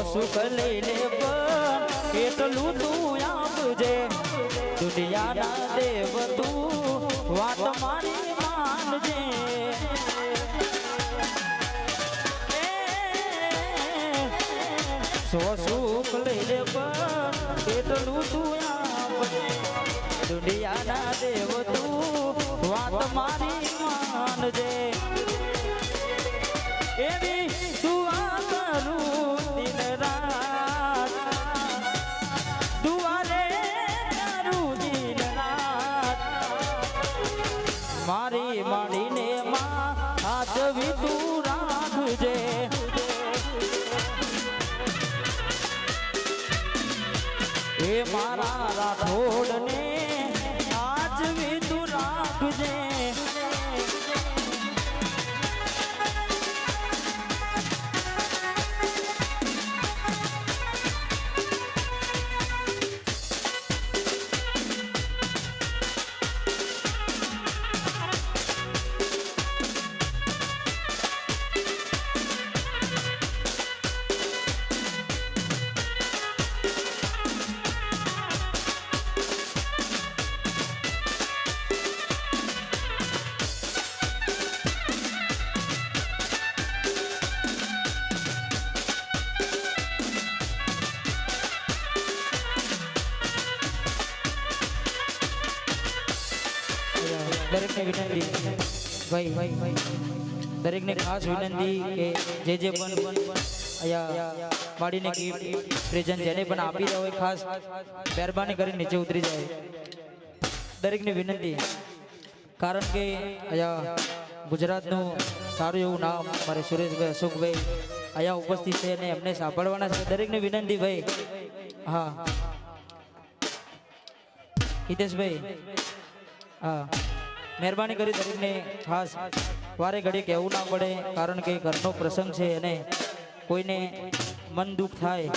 સુખ લઈ લે પણ એટલું તું આપજે દુનિયાના દેવ તું વાત મારી માનજે સુખ લઈ લે પણ એટલું તું આપજે દુનિયાના દેવ તું વાત મારી માનજે એવી દુઆ કરું દિન રાત દુઆરે કરું દિન રાત મારી માડીને માં હાચવી તું રાખજે એ મારા રાઠોડને હાચવી તું રાખજે દરેકને વિનંતી ભાઈ દરેકને ખાસ વિનંતી કે જે પણ અહીંયા વાડીને ગિફ્ટ પ્રેઝન્ટ જેને પણ આપી રહ્યા હોય ખાસ મહેરબાની કરી નીચે ઉતરી જાય દરેકને વિનંતી કારણ કે અહીંયા ગુજરાતનું સારું એવું નામ મારે સુરેશભાઈ અશોકભાઈ અહીંયા ઉપસ્થિત છે અને એમને સાંભળવાના છે દરેકને વિનંતી ભાઈ હા હિતેશભાઈ હા મહેરબાની કરી દરેકને ખાસ વારે ઘડી કહેવું ના પડે કારણ કે ઘરનો પ્રસંગ છે અને કોઈને મન દુઃખ થાય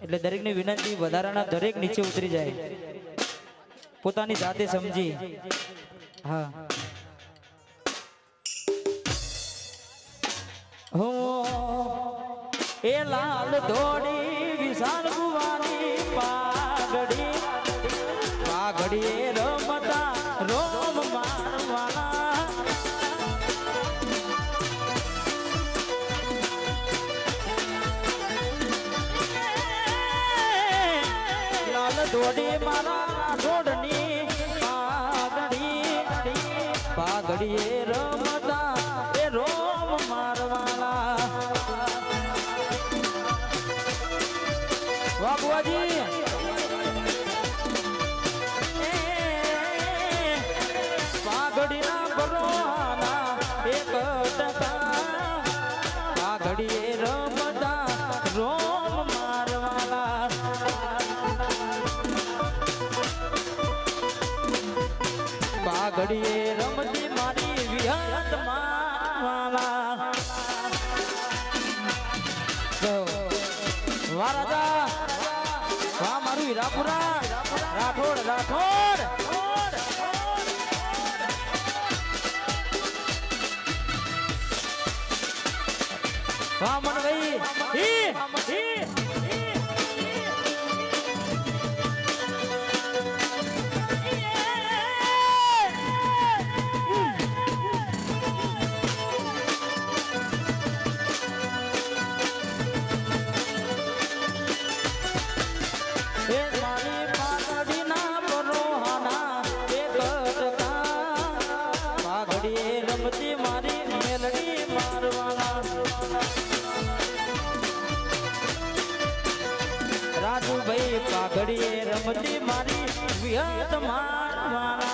એટલે દરેકને વિનંતી વધારાના દરેક નીચે ઉતરી જાય પોતાની જાતે સમજી હા હો એ લાલ ધોડી વિશાલ ભુવાની પાઘડી પાઘડી રમતા રોમ મારવાના લાલ ધોડી મારા ધોડની પાઘડી પાઘડી રમતા એ રોમ મારવાના વાહ બુઆજી પાઘડીના બરોહાના એક ટકા પાઘડીએ રમતા રોમ મારવાલા પાઘડીએ રમતી મારી વિહત મારવાલા વાહ રાજા વાહ મારું હીરાપુરા રાઠોડ રાઠોડ વાહ મનભાઈ રમતી મારી મેલડી મારવાના રાજુભાઈ પાઘડીએ રમતી મારી વિહત મારવાના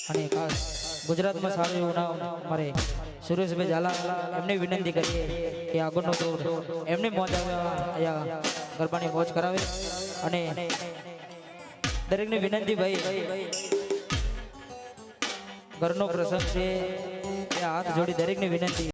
અને ખાસ ગુજરાતમાં સારું એવું નામ મારે સુરેશભાઈ ઝાલા એમને વિનંતી કરીએ કે આગળનો દોર એમને મોજ આવે અહીંયા ગરબાની મોજ કરાવે અને દરેકને વિનંતી ભાઈ ઘરનો પ્રસંગ છે હાથ જોડી દરેકને વિનંતી